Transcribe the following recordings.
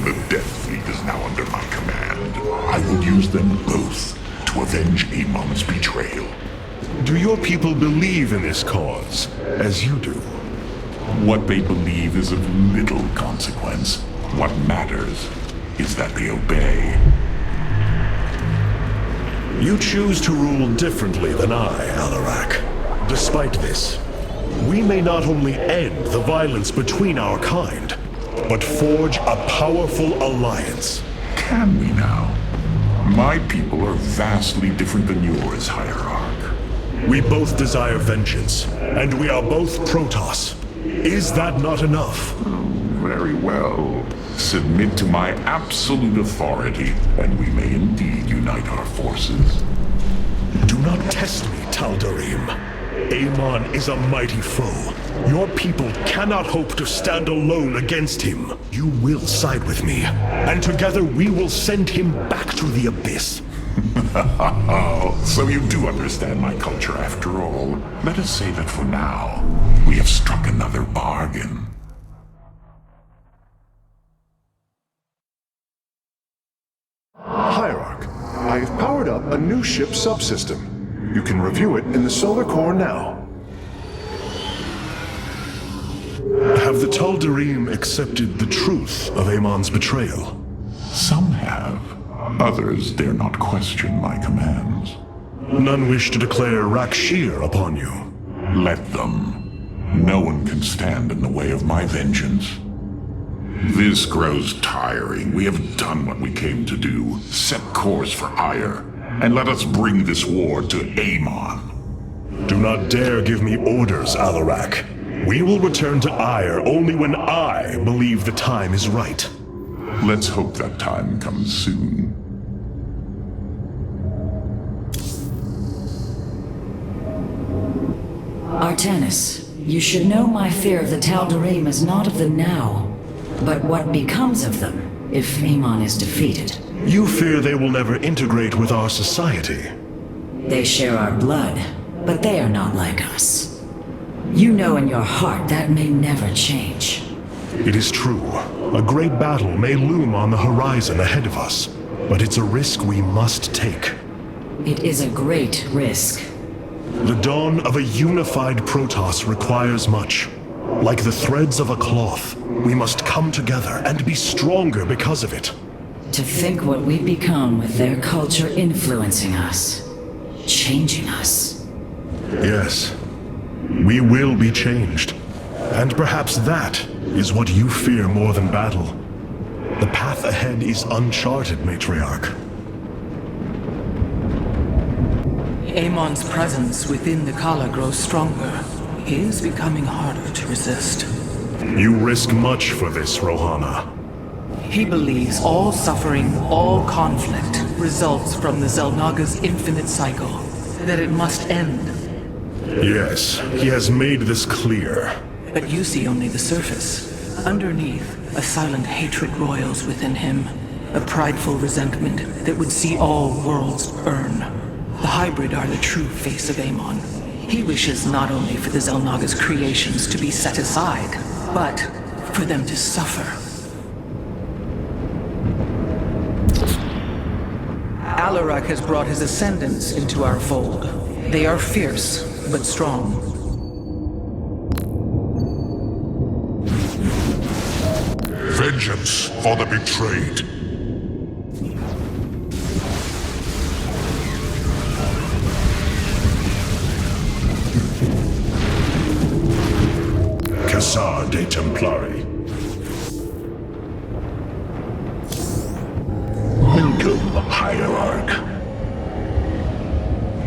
The Death Fleet is now under my command. I will use them both to avenge Amon's betrayal. Do your people believe in this cause, as you do? What they believe is of little consequence. What matters is that they obey. You choose to rule differently than I, Alarak. Despite this, we may not only end the violence between our kind, but forge a powerful alliance. Can we now? My people are vastly different than yours, Hierarch. We both desire vengeance, and we are both Protoss. Is that not enough? Very well. Submit to my absolute authority, and we may indeed unite our forces. Do not test me, Tal'Darim. Amon is a mighty foe. Your people cannot hope to stand alone against him. You will side with me, and together we will send him back to the abyss. So you do understand my culture after all. Let us say that for now, we have struck another bargain. Hierarch, I have powered up a new ship subsystem. You can review it in the solar core now. Have the Tal'Darim accepted the truth of Amon's betrayal? Some have. Others dare not question my commands. None wish to declare Rakshir upon you. Let them. No one can stand in the way of my vengeance. This grows tiring. We have done what we came to do. Set course for Ire, and let us bring this war to Amon. Do not dare give me orders, Alarak. We will return to Ire only when I believe the time is right. Let's hope that time comes soon. Artanis, you should know my fear of the Tal'Darim is not of the now, but what becomes of them if Amon is defeated. You fear they will never integrate with our society. They share our blood, but they are not like us. You know in your heart that may never change. It is true. A great battle may loom on the horizon ahead of us, but it's a risk we must take. It is a great risk. The dawn of a unified Protoss requires much. Like the threads of a cloth, we must come together and be stronger because of it. To think what we've become with their culture influencing us, changing us. Yes, we will be changed. And perhaps that is what you fear more than battle. The path ahead is uncharted, Matriarch. Amon's presence within the Kala grows stronger. He is becoming harder to resist. You risk much for this, Rohana. He believes all suffering, all conflict, results from the Xel'Naga's infinite cycle. That it must end. Yes, he has made this clear. But you see only the surface. Underneath, a silent hatred roils within him. A prideful resentment that would see all worlds burn. The hybrid are the true face of Amon. He wishes not only for the Xel'Naga's creations to be set aside, but for them to suffer. Alarak has brought his ascendants into our fold. They are fierce, but strong. Vengeance for the betrayed. Cassar de Templari. Welcome, Hierarch.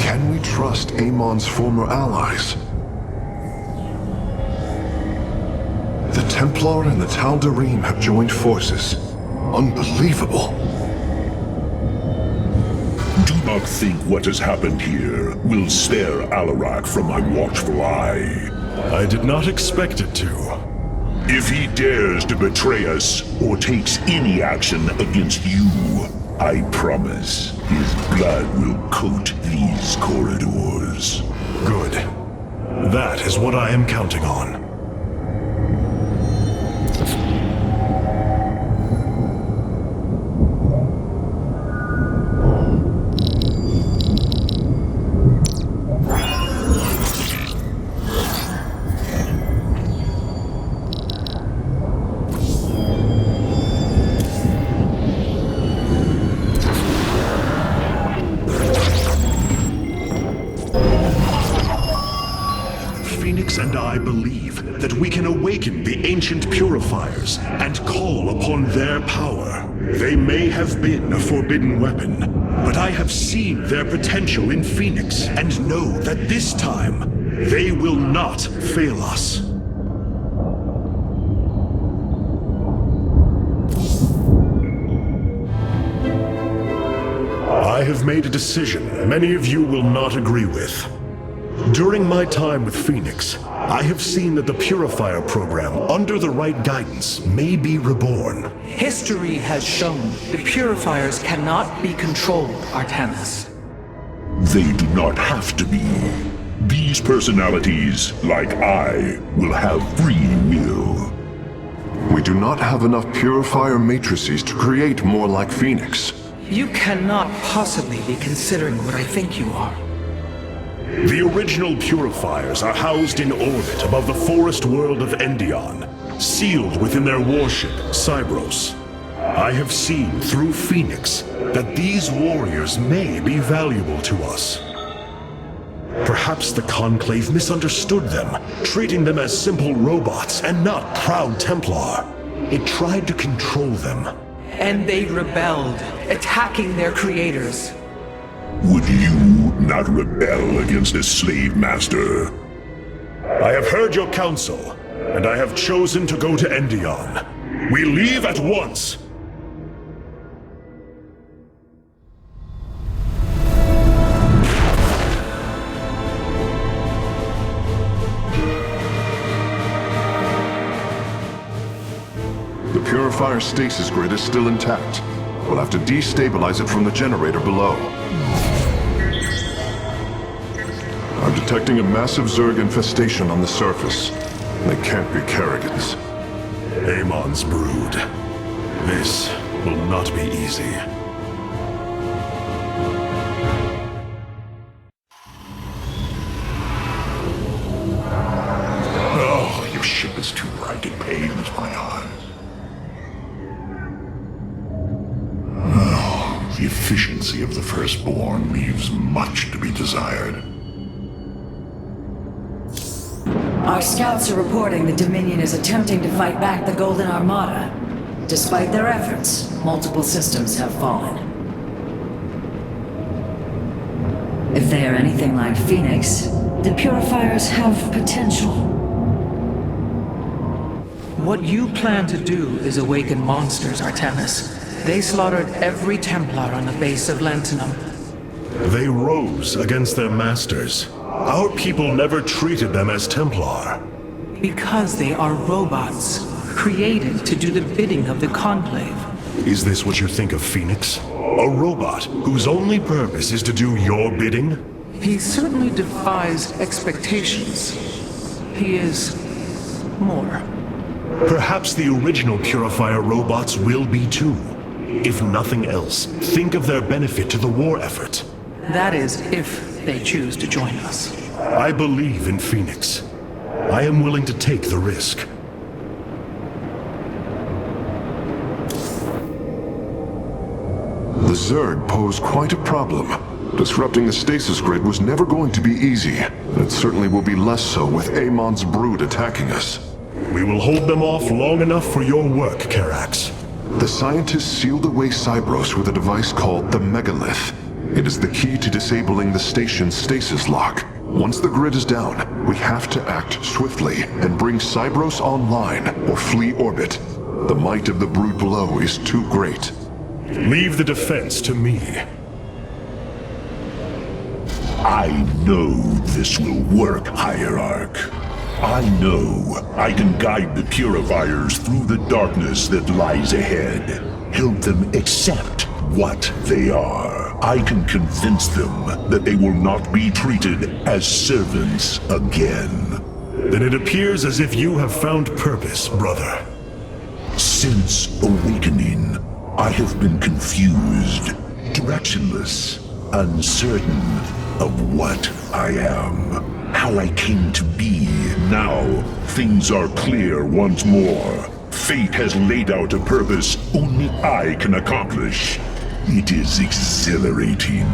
Can we trust Amon's former allies? The Templar and the Tal'Darim have joined forces. Unbelievable. Do not think what has happened here will spare Alarak from my watchful eye. I did not expect it to. If he dares to betray us or takes any action against you, I promise his blood will coat these corridors. Good. That is what I am counting on. we can awaken the ancient purifiers and call upon their power. They may have been a forbidden weapon, but I have seen their potential in Phoenix and know that this time they will not fail us. I have made a decision many of you will not agree with. During my time with Phoenix, I have seen that the Purifier program, under the right guidance, may be reborn. History has shown the purifiers cannot be controlled, Artanis. They do not have to be. These personalities, like I, will have free will. We do not have enough purifier matrices to create more like Phoenix. You cannot possibly be considering what I think you are. The original purifiers are housed in orbit above the forest world of Endion, sealed within their warship, Cybros. I have seen through Phoenix that these warriors may be valuable to us. Perhaps the Conclave misunderstood them, treating them as simple robots and not proud Templar. It tried to control them. And they rebelled, attacking their creators. Would you not rebel against a slave master? I have heard your counsel, and I have chosen to go to Endion. We leave at once! The Purifier stasis grid is still intact. We'll have to destabilize it from the generator below. I'm detecting a massive Zerg infestation on the surface. They can't be Kerrigans. Amon's brood. This will not be easy. Oh, your ship is too bright. It pains my eyes. Oh, the efficiency of the Firstborn leaves much to be desired. Our scouts are reporting the Dominion is attempting to fight back the Golden Armada. Despite their efforts, multiple systems have fallen. If they are anything like Phoenix, the Purifiers have potential. What you plan to do is awaken monsters, Artanis. They slaughtered every Templar on the base of Lentinum. They rose against their masters. Our people never treated them as Templar. Because they are robots, created to do the bidding of the Conclave. Is this what you think of Phoenix? A robot whose only purpose is to do your bidding? He certainly defies expectations. He is more. Perhaps the original Purifier robots will be too. If nothing else, think of their benefit to the war effort. That is, if they choose to join us. I believe in Phoenix. I am willing to take the risk. The Zerg pose quite a problem. Disrupting the stasis grid was never going to be easy, and it certainly will be less so with Amon's brood attacking us. We will hold them off long enough for your work, Karax. The scientists sealed away Cybros with a device called the Megalith. It is the key to disabling the station's stasis lock. Once the grid is down, we have to act swiftly and bring Cybros online or flee orbit. The might of the brood below is too great. Leave the defense to me. I know this will work, Hierarch. I know I can guide the Purifiers through the darkness that lies ahead. Help them accept what they are. I can convince them that they will not be treated as servants again. Then it appears as if you have found purpose, brother. Since awakening, I have been confused, directionless, uncertain of what I am, how I came to be. Now, things are clear once more. Fate has laid out a purpose only I can accomplish. It is exhilarating.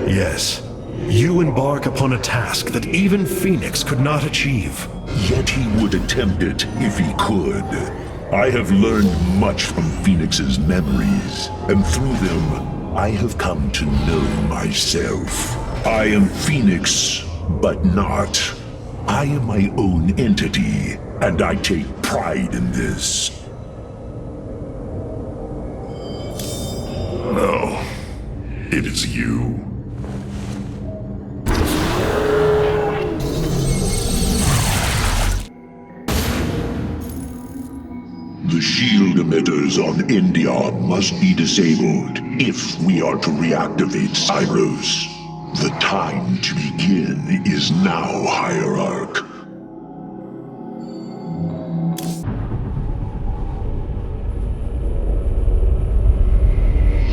Yes, you embark upon a task that even Phoenix could not achieve. Yet he would attempt it if he could. I have learned much from Phoenix's memories, and through them, I have come to know myself. I am Phoenix, but not. I am my own entity, and I take pride in this. No, it is you. The shield emitters on Endion must be disabled if we are to reactivate Cyros. The time to begin is now, Hierarch.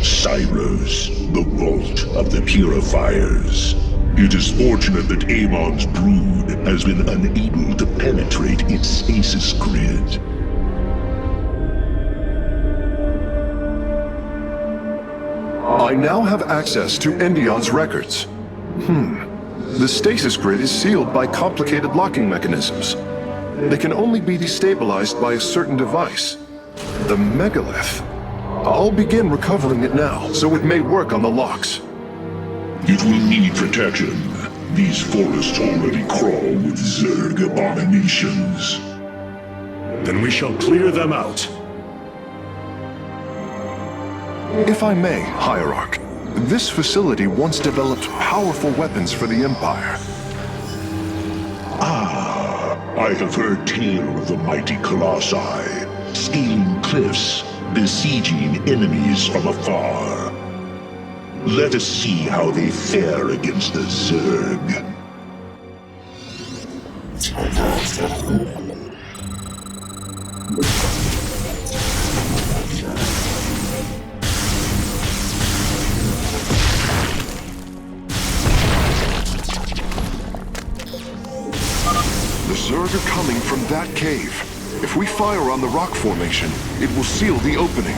Cyros, the vault of the purifiers. It is fortunate that Amon's brood has been unable to penetrate its stasis grid. I now have access to Endion's records. The stasis grid is sealed by complicated locking mechanisms. They can only be destabilized by a certain device. The megalith. I'll begin recovering it now, so it may work on the locks. It will need protection. These forests already crawl with Zerg abominations. Then we shall clear them out. If I may, Hierarch, this facility once developed powerful weapons for the Empire. I have heard tale of the mighty Colossi, scaling cliffs, besieging enemies from afar. Let us see how they fare against the Zerg. The Zerg are coming from that cave. If we fire on the rock formation, it will seal the opening.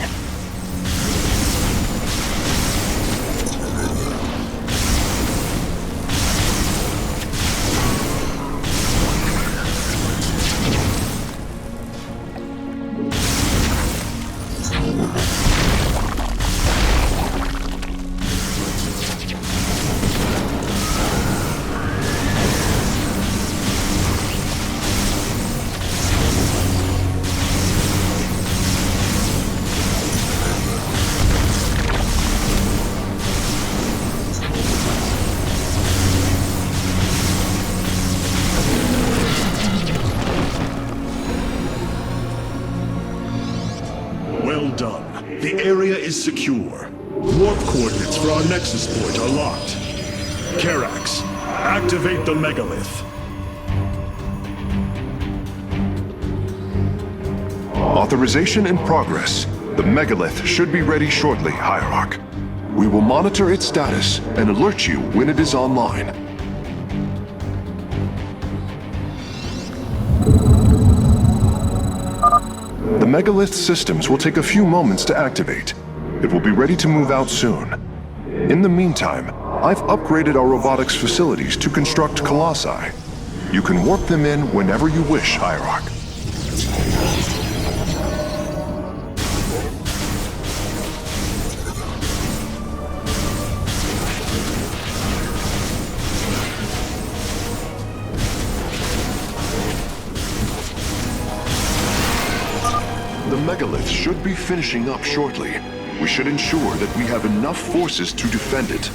Well done. The area is secure. Warp coordinates for our nexus point are locked. Karax, activate the megalith. Authorization in progress. The megalith should be ready shortly, Hierarch. We will monitor its status and alert you when it is online. The megalith systems will take a few moments to activate. It will be ready to move out soon. In the meantime, I've upgraded our robotics facilities to construct colossi. You can warp them in whenever you wish, Hierarch. The megalith should be finishing up shortly. We should ensure that we have enough forces to defend it.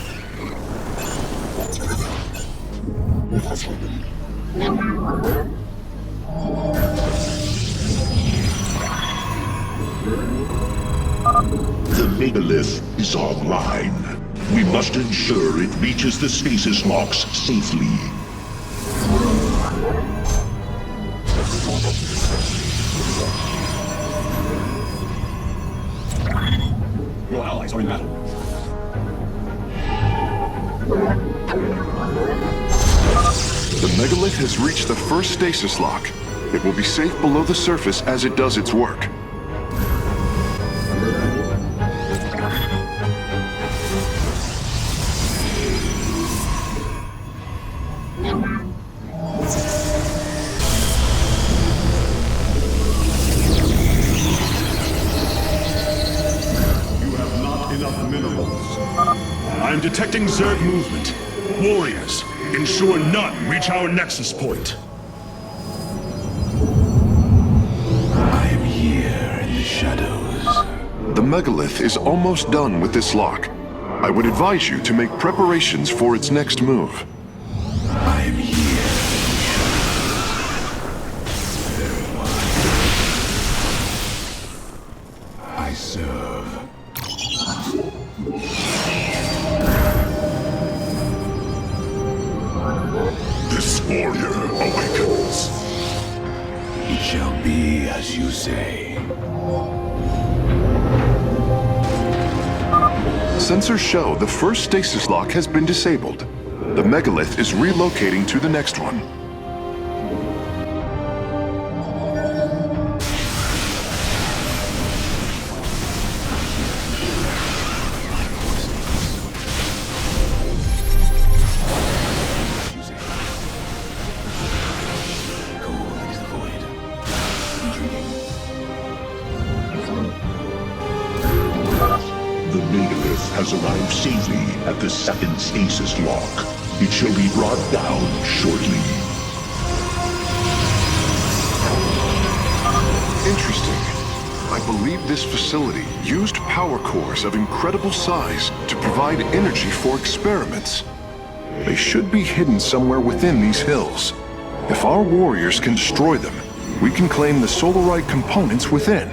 The megalith is online. We must ensure it reaches the stasis locks safely. Your allies are in battle. The megalith has reached the first stasis lock. It will be safe below the surface as it does its work. I am detecting Zerg movement. Warriors, ensure none reach our nexus point. I am here in the shadows. The megalith is almost done with this lock. I would advise you to make preparations for its next move. I am here. I serve. This warrior awakens. It shall be as you say. Sensors show the first stasis lock has been disabled. The megalith is relocating to the next one. The megalith has arrived safely at the second stasis lock. It shall be brought down shortly. Interesting. I believe this facility used power cores of incredible size to provide energy for experiments. They should be hidden somewhere within these hills. If our warriors can destroy them, we can claim the solarite components within.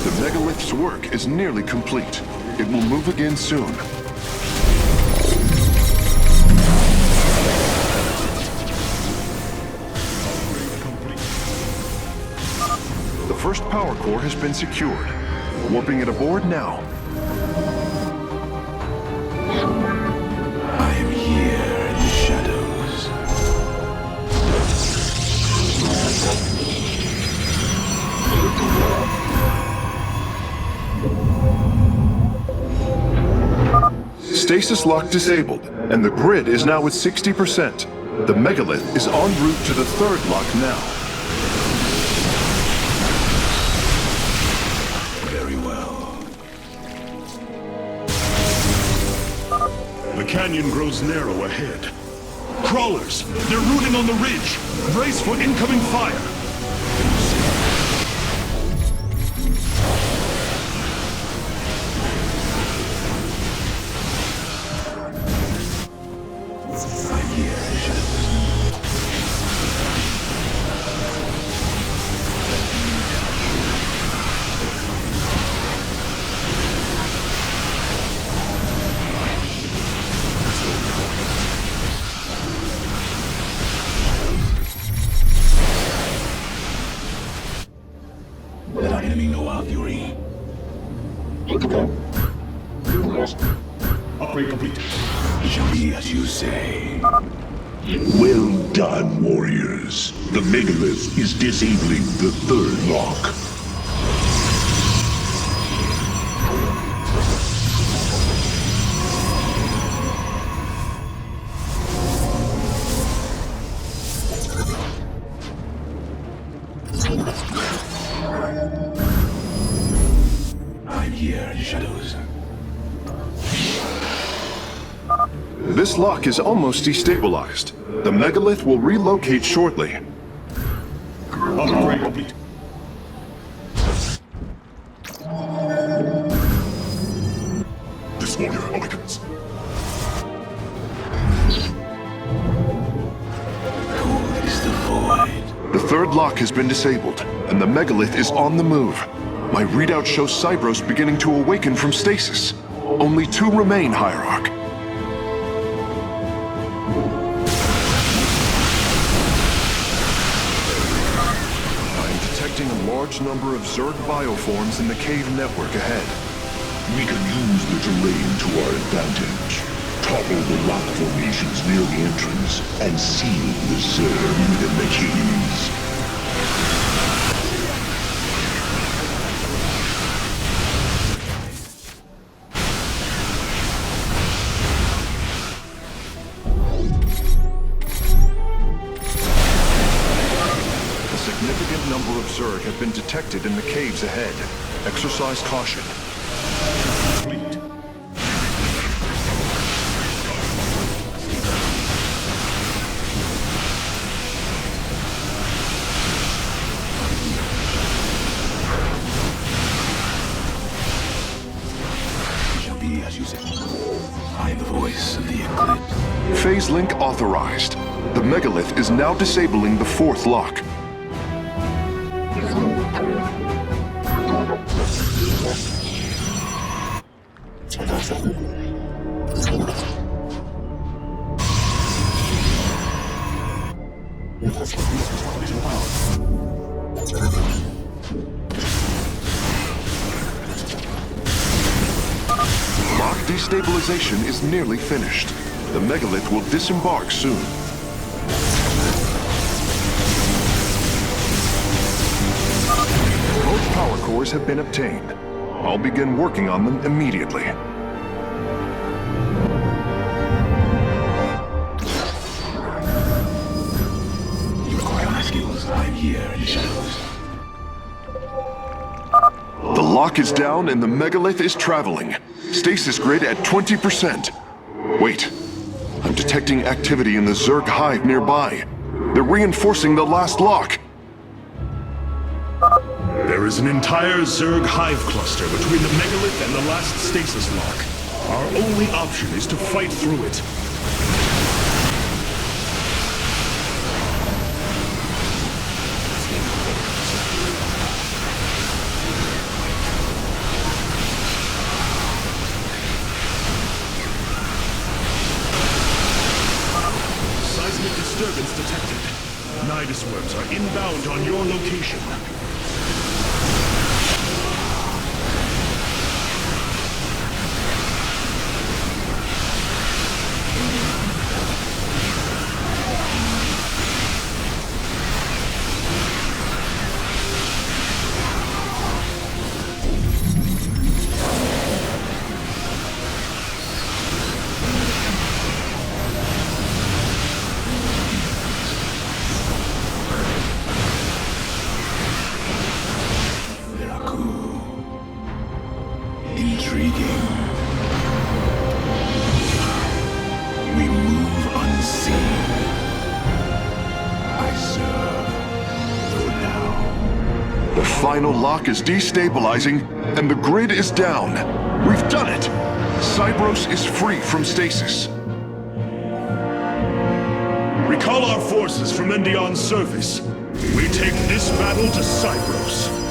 The megalith's work is nearly complete. It will move again soon. The first power core has been secured. Warping it aboard now. I am here in the shadows. Stasis lock disabled, and the grid is now at 60%. The megalith is en route to the third lock now. Very well. The canyon grows narrow ahead. Crawlers, they're rooting on the ridge. Brace for incoming fire. I'm here in the shadows. Let our enemy know our fury. Upgrade complete. It shall be as you say. Well done, warriors. The megalith is disabling the third lock. I'm here in the shadows. This lock is almost destabilized. The megalith will relocate shortly. Upgrade complete. This warrior awakens. Cold is the void. The third lock has been disabled, and the megalith is on the move. My readout shows Cybros beginning to awaken from stasis. Only 2 remain, Hierarch. I'm detecting a large number of Zerg bioforms in the cave network ahead. We can use the terrain to our advantage. Topple the rock formations near the entrance and seal the Zerg within the caves. Zerg have been detected in the caves ahead. Exercise caution. Complete. Shall be as you say. I am the voice of the eclipse. Phase link authorized. The megalith is now disabling the fourth lock. Lock destabilization is nearly finished. The megalith will disembark soon. Both power cores have been obtained. I'll begin working on them immediately. You require my skills. I'm here in the shadows. The lock is down and the megalith is traveling. Stasis grid at 20%. Wait. I'm detecting activity in the Zerg hive nearby. They're reinforcing the last lock. There is an entire Zerg hive cluster between the megalith and the last stasis lock. Our only option is to fight through it. Seismic disturbance detected. Nidus worms are inbound on your location. Intriguing. We move unseen. I serve for now. The final lock is destabilizing, and the grid is down. We've done it! Cybros is free from stasis. Recall our forces from Endion's surface. We take this battle to Cybros.